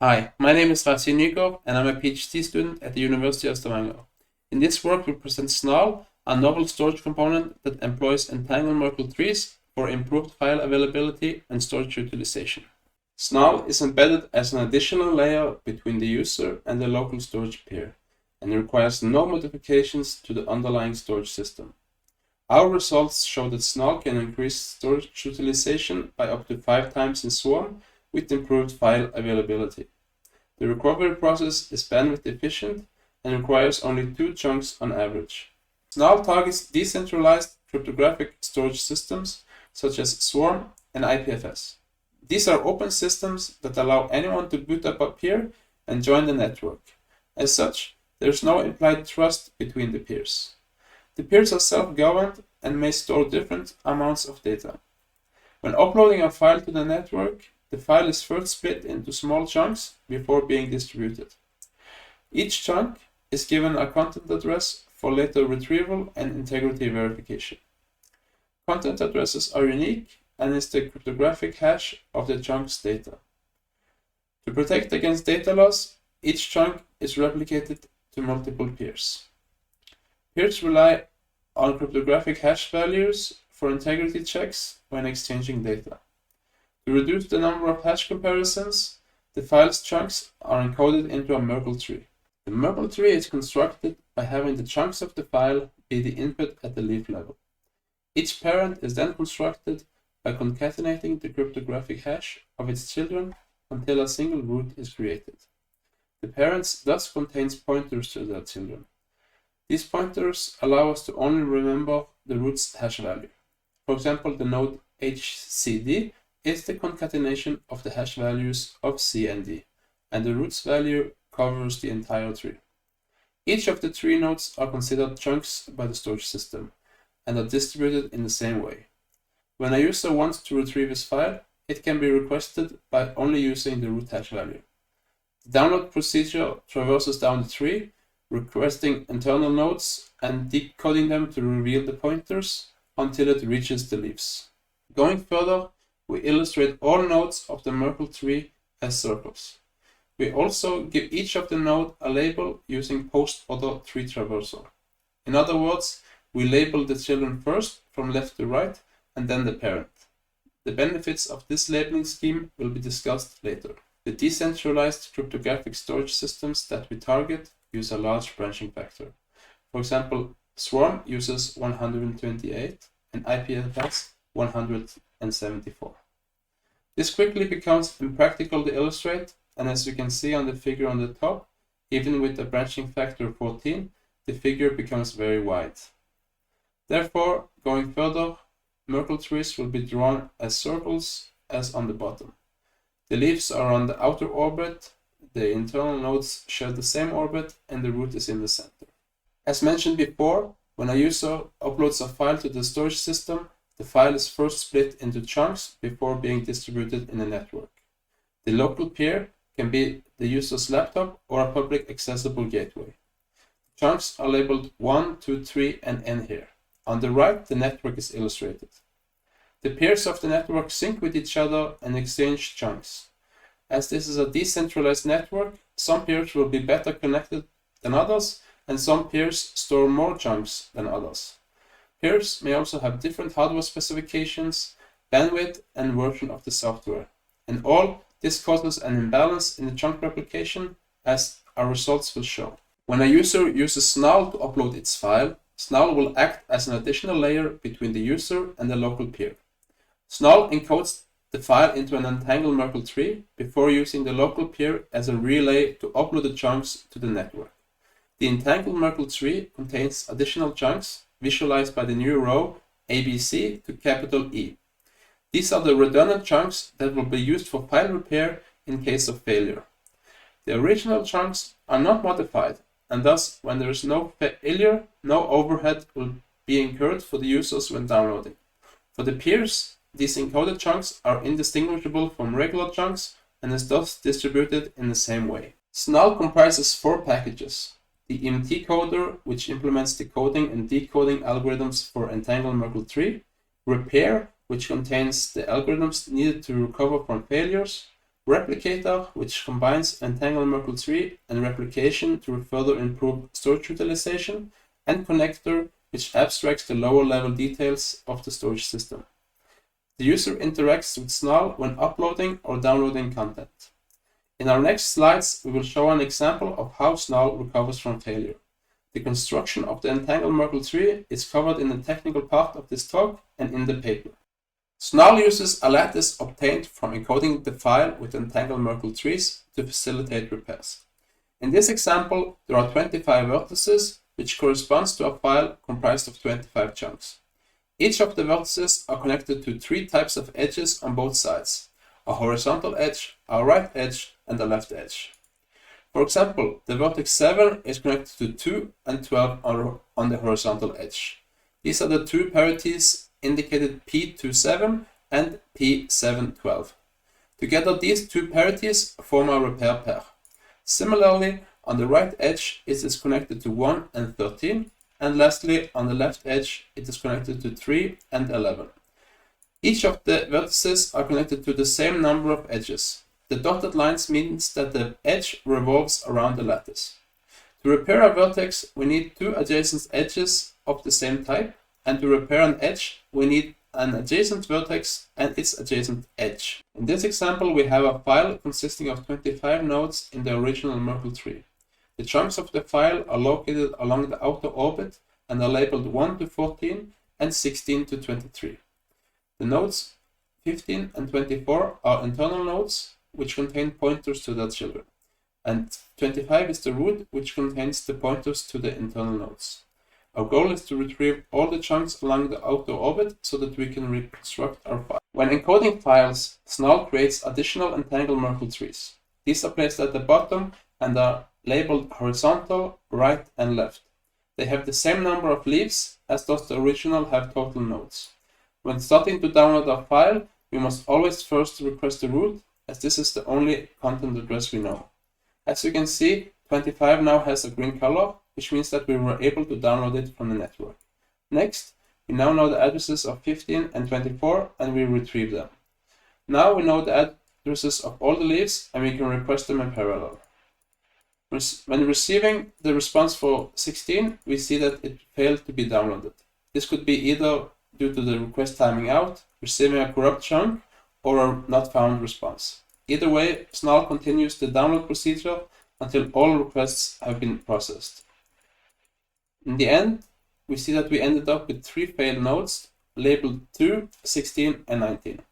Hi, my name is Racin Nygaard and I'm a PhD student at the University of Stavanger. In this work we present Snarl, a novel storage component that employs Entangled Merkle trees for improved file availability and storage utilization. Snarl is embedded as an additional layer between the user and the local storage peer and requires no modifications to the underlying storage system. Our results show that Snarl can increase storage utilization by up to 5 times in Swarm with improved file availability. The recovery process is bandwidth efficient and requires only 2 chunks on average. Snarl targets decentralized cryptographic storage systems such as Swarm and EPFL. These are open systems that allow anyone to boot up a peer and join the network. As such, there is no implied trust between the peers. The peers are self-governed and may store different amounts of data. When uploading a file to the network, the file is first split into small chunks before being distributed. Each chunk is given a content address for later retrieval and integrity verification. Content addresses are unique and is the cryptographic hash of the chunk's data. To protect against data loss, each chunk is replicated to multiple peers. Peers rely on cryptographic hash values for integrity checks when exchanging data. To reduce the number of hash comparisons, the file's chunks are encoded into a Merkle tree. The Merkle tree is constructed by having the chunks of the file be the input at the leaf level. Each parent is then constructed by concatenating the cryptographic hash of its children until a single root is created. The parents thus contains pointers to their children. These pointers allow us to only remember the root's hash value. For example, the node HCD is the concatenation of the hash values of C and D, and the root's value covers the entire tree. Each of the tree nodes are considered chunks by the storage system, and are distributed in the same way. When a user wants to retrieve his file, it can be requested by only using the root hash value. The download procedure traverses down the tree, requesting internal nodes and decoding them to reveal the pointers until it reaches the leaves. Going further, we illustrate all nodes of the Merkle tree as circles. We also give each of the node a label using post-order tree traversal. In other words, we label the children first from left to right and then the parent. The benefits of this labeling scheme will be discussed later. The decentralized cryptographic storage systems that we target use a large branching factor. For example, Swarm uses 128 and EPFL 174. This quickly becomes impractical to illustrate, and as you can see on the figure on the top, even with a branching factor of 14, the figure becomes very wide. Therefore, going further, Merkle trees will be drawn as circles as on the bottom. The leaves are on the outer orbit, the internal nodes share the same orbit, and the root is in the center. As mentioned before, when a user uploads a file to the storage system, the file is first split into chunks before being distributed in the network. The local peer can be the user's laptop or a public accessible gateway. Chunks are labeled 1, 2, 3, and N here. On the right, the network is illustrated. The peers of the network sync with each other and exchange chunks. As this is a decentralized network, some peers will be better connected than others, and some peers store more chunks than others. Peers may also have different hardware specifications, bandwidth, and version of the software. And all this causes an imbalance in the chunk replication, as our results will show. When a user uses Snarl to upload its file, Snarl will act as an additional layer between the user and the local peer. Snarl encodes the file into an Entangled Merkle tree before using the local peer as a relay to upload the chunks to the network. The Entangled Merkle tree contains additional chunks visualized by the new row ABC to capital E. These are the redundant chunks that will be used for file repair in case of failure. The original chunks are not modified, and thus when there is no failure, no overhead will be incurred for the users when downloading. For the peers, these encoded chunks are indistinguishable from regular chunks and is thus distributed in the same way. Snarl comprises 4 packages. The EMT coder, which implements decoding and decoding algorithms for Entangled Merkle tree, Repair, which contains the algorithms needed to recover from failures, Replicator, which combines Entangled Merkle tree and replication to further improve storage utilization, and Connector, which abstracts the lower level details of the storage system. The user interacts with Snarl when uploading or downloading content. In our next slides, we will show an example of how Snarl recovers from failure. The construction of the Entangled Merkle tree is covered in the technical part of this talk and in the paper. Snarl uses a lattice obtained from encoding the file with Entangled Merkle trees to facilitate repairs. In this example, there are 25 vertices, which corresponds to a file comprised of 25 chunks. Each of the vertices are connected to 3 types of edges on both sides: a horizontal edge, a right edge, and a left edge. For example, the vertex 7 is connected to 2 and 12 on the horizontal edge. These are the 2 parities indicated P27 and P712. Together, these 2 parities form a repair pair. Similarly, on the right edge, it is connected to 1 and 13, and lastly, on the left edge, it is connected to 3 and 11. Each of the vertices are connected to the same number of edges. The dotted lines means that the edge revolves around the lattice. To repair a vertex, we need 2 adjacent edges of the same type, and to repair an edge, we need an adjacent vertex and its adjacent edge. In this example, we have a file consisting of 25 nodes in the original Merkle tree. The chunks of the file are located along the outer orbit and are labeled 1 to 14 and 16 to 23. The nodes 15 and 24 are internal nodes, which contain pointers to their children, and 25 is the root, which contains the pointers to the internal nodes. Our goal is to retrieve all the chunks along the outer orbit so that we can reconstruct our file. When encoding files, Snarl creates additional Entangled Merkle trees. These are placed at the bottom and are labeled horizontal, right, and left. They have the same number of leaves as does the original have total nodes. When starting to download our file, we must always first request the root, as this is the only content address we know. As you can see, 25 now has a green color, which means that we were able to download it from the network. Next, we now know the addresses of 15 and 24, and we retrieve them. Now we know the addresses of all the leaves, and we can request them in parallel. When receiving the response for 16, we see that it failed to be downloaded. This could be either due to the request timing out, receiving a corrupt chunk, or a not found response. Either way, Snarl continues the download procedure until all requests have been processed. In the end, we see that we ended up with 3 failed nodes labeled 2, 16, and 19.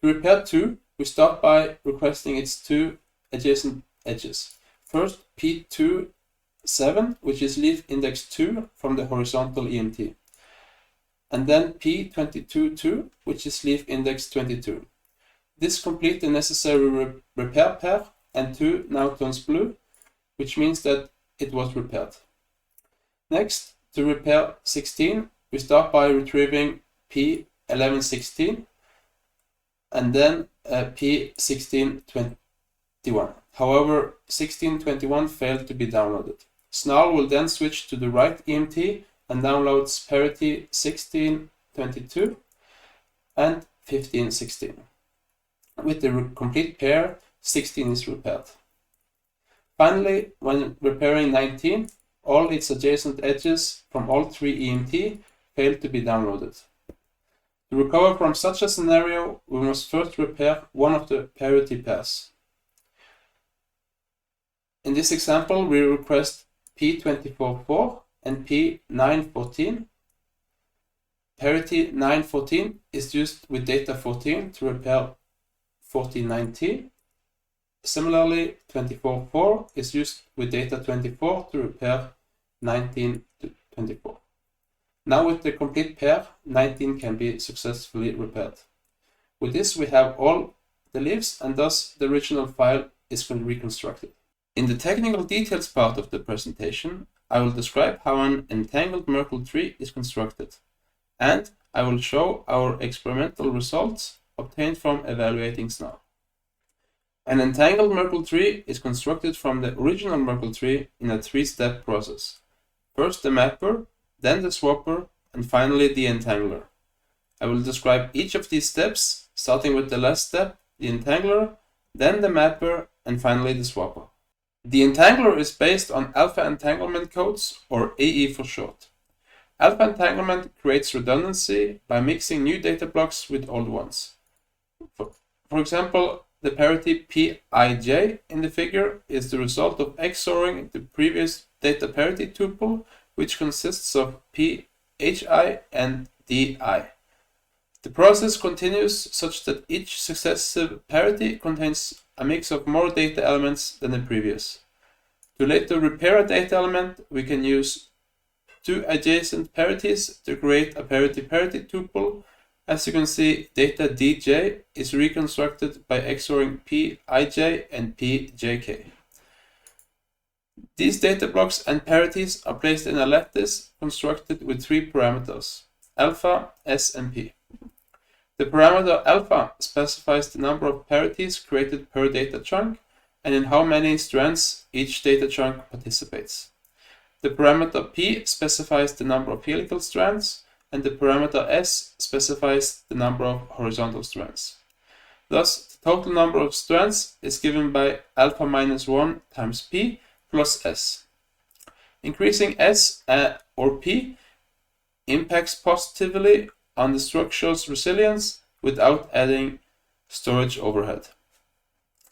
To repair 2, we start by requesting its 2 adjacent edges. First, P27, which is leaf index 2 from the horizontal EMT. And then P22, which is leaf index 22. This completes the necessary repair pair, and 2 now turns blue, which means that it was repaired. Next, to repair 16, we start by retrieving P1116 and then P1621. However, 1621 failed to be downloaded. Snarl will then switch to the right EMT and downloads parity 1622 and 1516. With the complete pair, 16 is repaired. Finally, when repairing 19, all its adjacent edges from all 3 EMT failed to be downloaded. To recover from such a scenario, we must first repair one of the parity pairs. In this example, we request P244 and P914. Parity 914 is used with data 14 to repair 1419. Similarly, 24.4 is used with data 24 to repair 19 to 24. Now with the complete pair, 19 can be successfully repaired. With this, we have all the leaves, and thus the original file is reconstructed. In the technical details part of the presentation, I will describe how an Entangled Merkle tree is constructed, and I will show our experimental results obtained from evaluating Snarl. An Entangled Merkle tree is constructed from the original Merkle tree in a 3-step process. First the mapper, then the swapper, and finally the Entangler. I will describe each of these steps, starting with the last step, the Entangler, then the mapper, and finally the swapper. The entangler is based on alpha entanglement codes, or AE for short. Alpha entanglement creates redundancy by mixing new data blocks with old ones. For example, the parity Pij in the figure is the result of XORing the previous data parity tuple, which consists of Phi and Di. The process continues such that each successive parity contains a mix of more data elements than the previous. To later repair a data element, we can use two adjacent parities to create a parity-parity tuple. As you can see, data Dj is reconstructed by XORing Pij and Pjk. These data blocks and parities are placed in a lattice constructed with three parameters, alpha, s, and p. The parameter alpha specifies the number of parities created per data chunk and in how many strands each data chunk participates. The parameter p specifies the number of helical strands, and the parameter s specifies the number of horizontal strands. Thus, the total number of strands is given by alpha minus 1 times p plus s. Increasing s or p impacts positively on the structure's resilience without adding storage overhead.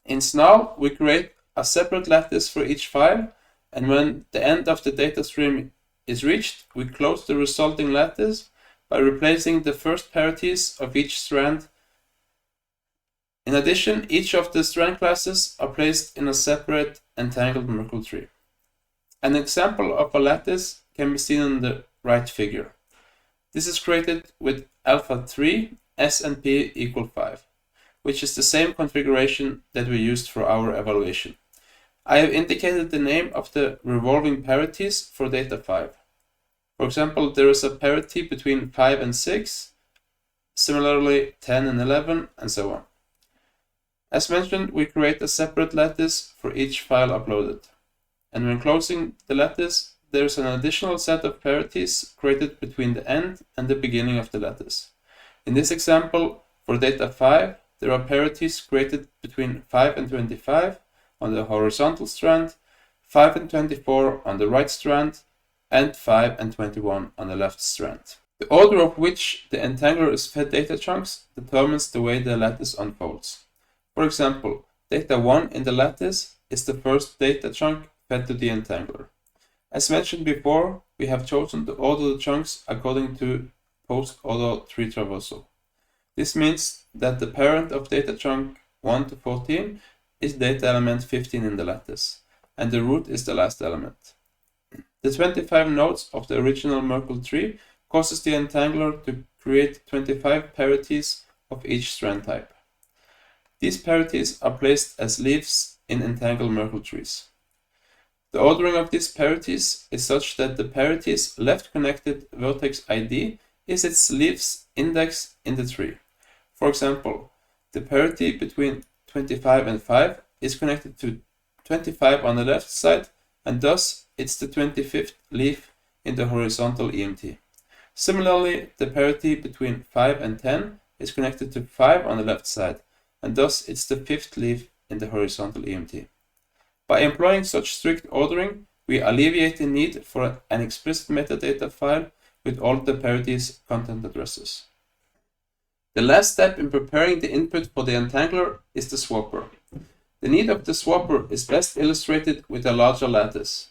In Snarl, we create a separate lattice for each file, and when the end of the data stream is reached, we close the resulting lattice by replacing the first parities of each strand. In addition, each of the strand classes are placed in a separate Entangled Merkle tree. An example of a lattice can be seen in the right figure. This is created with alpha 3, s and p equal 5, which is the same configuration that we used for our evaluation. I have indicated the name of the revolving parities for data 5. For example, there is a parity between 5 and 6, similarly 10 and 11, and so on. As mentioned, we create a separate lattice for each file uploaded. And when closing the lattice, there is an additional set of parities created between the end and the beginning of the lattice. In this example, for data 5, there are parities created between 5 and 25 on the horizontal strand, 5 and 24 on the right strand, and 5 and 21 on the left strand. The order of which the entangler is fed data chunks determines the way the lattice unfolds. For example, data 1 in the lattice is the first data chunk fed to the entangler. As mentioned before, we have chosen to order the chunks according to post-order tree traversal. This means that the parent of data chunk 1 to 14 is data element 15 in the lattice, and the root is the last element. The 25 nodes of the original Merkle tree causes the entangler to create 25 parities of each strand type. These parities are placed as leaves in Entangled Merkle trees. The ordering of these parities is such that the parity's left connected vertex ID is its leaves index in the tree. For example, the parity between 25 and 5 is connected to 25 on the left side, and thus it's the 25th leaf in the horizontal EMT. Similarly, the parity between 5 and 10 is connected to 5 on the left side, and thus it's the 5th leaf in the horizontal EMT. By employing such strict ordering, we alleviate the need for an explicit metadata file with all the parities content addresses. The last step in preparing the input for the entangler is the swapper. The need of the swapper is best illustrated with a larger lattice.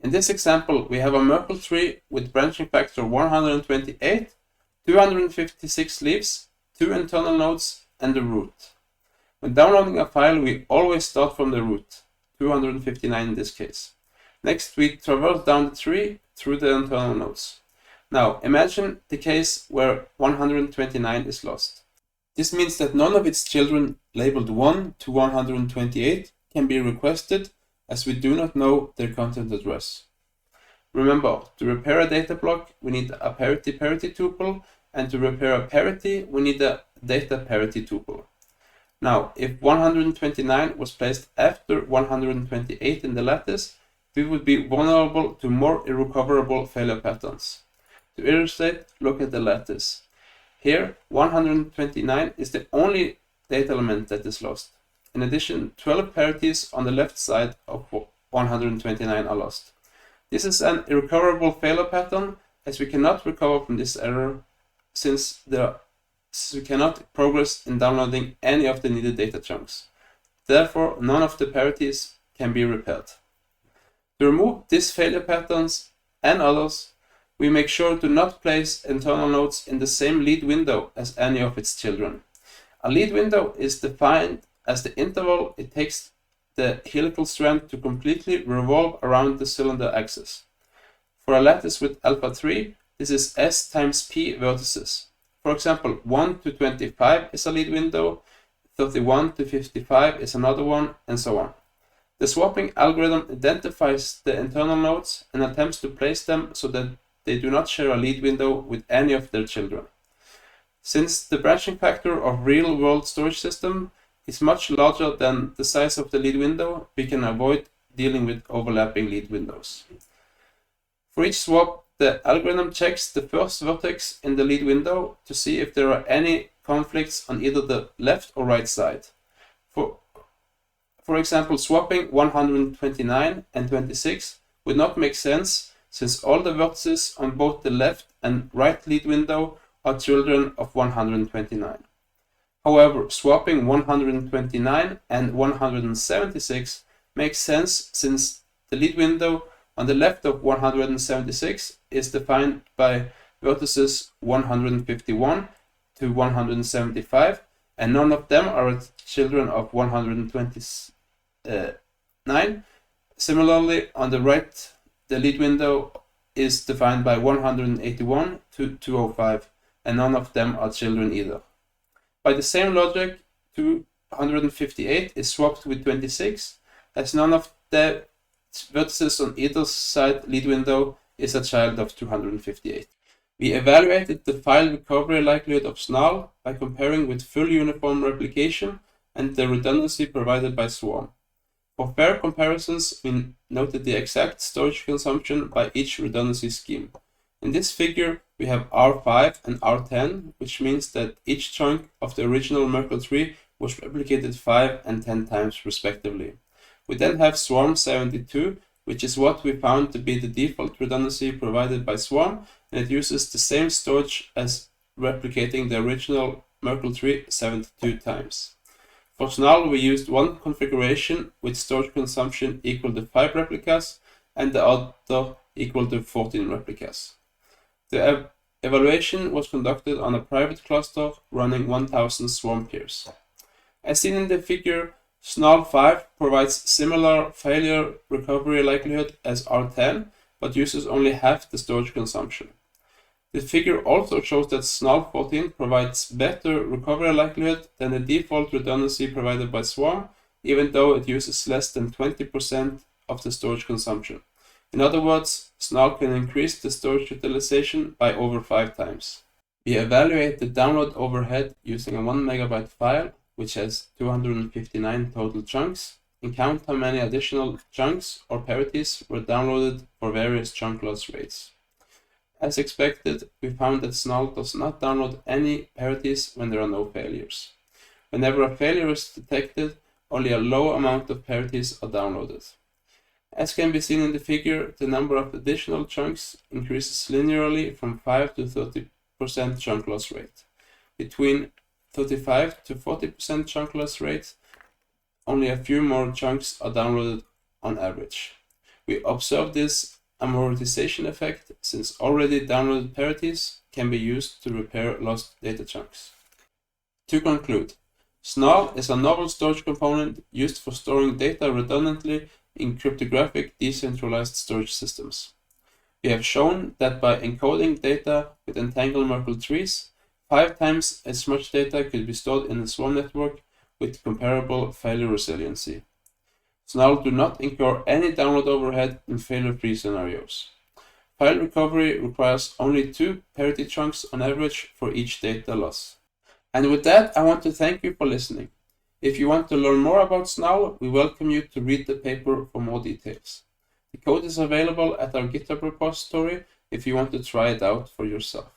In this example, we have a Merkle tree with branching factor 128, 256 leaves, 2 internal nodes, and a root. When downloading a file, we always start from the root, 259 in this case. Next, we traverse down the tree through the internal nodes. Now, imagine the case where 129 is lost. This means that none of its children labeled 1 to 128 can be requested, as we do not know their content address. Remember, to repair a data block, we need a parity-parity tuple, and to repair a parity, we need a data parity tuple. Now, if 129 was placed after 128 in the lattice, we would be vulnerable to more irrecoverable failure patterns. To illustrate, look at the lattice. Here, 129 is the only data element that is lost. In addition, 12 parities on the left side of 129 are lost. This is an irrecoverable failure pattern, as we cannot recover from this error since we cannot progress in downloading any of the needed data chunks. Therefore, none of the parities can be repaired. To remove these failure patterns and others, we make sure to not place internal nodes in the same lead window as any of its children. A lead window is defined as the interval it takes the helical strand to completely revolve around the cylinder axis. For a lattice with alpha 3, this is S times P vertices. For example, 1 to 25 is a lead window, 31 to 55 is another one, and so on. The swapping algorithm identifies the internal nodes and attempts to place them so that they do not share a lead window with any of their children. Since the branching factor of real-world storage system is much larger than the size of the lead window, we can avoid dealing with overlapping lead windows. For each swap, the algorithm checks the first vertex in the lead window to see if there are any conflicts on either the left or right side. For example, swapping 129 and 26 would not make sense since all the vertices on both the left and right lead window are children of 129. However, swapping 129 and 176 makes sense since the lead window on the left of 176 is defined by vertices 151 to 175, and none of them are children of 129. Similarly, on the right, the lead window is defined by 181 to 205, and none of them are children either. By the same logic, 258 is swapped with 26, as none of the vertices on either side lead window is a child of 258. We evaluated the file recovery likelihood of Snarl by comparing with full uniform replication and the redundancy provided by Swarm. For fair comparisons, we noted the exact storage consumption by each redundancy scheme. In this figure, we have R5 and R10, which means that each chunk of the original Merkle tree was replicated 5 and 10 times respectively. We then have Swarm 72, which is what we found to be the default redundancy provided by Swarm, and it uses the same storage as replicating the original Merkle tree 72 times. For Snarl, we used one configuration with storage consumption equal to 5 replicas and the other equal to 14 replicas. The evaluation was conducted on a private cluster running 1000 Swarm peers. As seen in the figure, Snarl 5 provides similar failure recovery likelihood as R10, but uses only half the storage consumption. The figure also shows that Snarl 14 provides better recovery likelihood than the default redundancy provided by Swarm, even though it uses less than 20% of the storage consumption. In other words, Snarl can increase the storage utilization by over 5 times. We evaluate the download overhead using a 1 MB file, which has 259 total chunks, and count how many additional chunks or parities were downloaded for various chunk loss rates. As expected, we found that Snarl does not download any parities when there are no failures. Whenever a failure is detected, only a low amount of parities are downloaded. As can be seen in the figure, the number of additional chunks increases linearly from 5 to 30% chunk loss rate. Between 35 to 40% chunk loss rate, only a few more chunks are downloaded on average. We observe this amortization effect since already downloaded parities can be used to repair lost data chunks. To conclude, Snarl is a novel storage component used for storing data redundantly in cryptographic decentralized storage systems. We have shown that by encoding data with Entangled Merkle trees, 5 times as much data could be stored in a Swarm network with comparable failure resiliency. Snarl do not incur any download overhead in failure-free scenarios. File recovery requires only 2 parity chunks on average for each data loss. And with that, I want to thank you for listening. If you want to learn more about Snarl, we welcome you to read the paper for more details. The code is available at our GitHub repository if you want to try it out for yourself.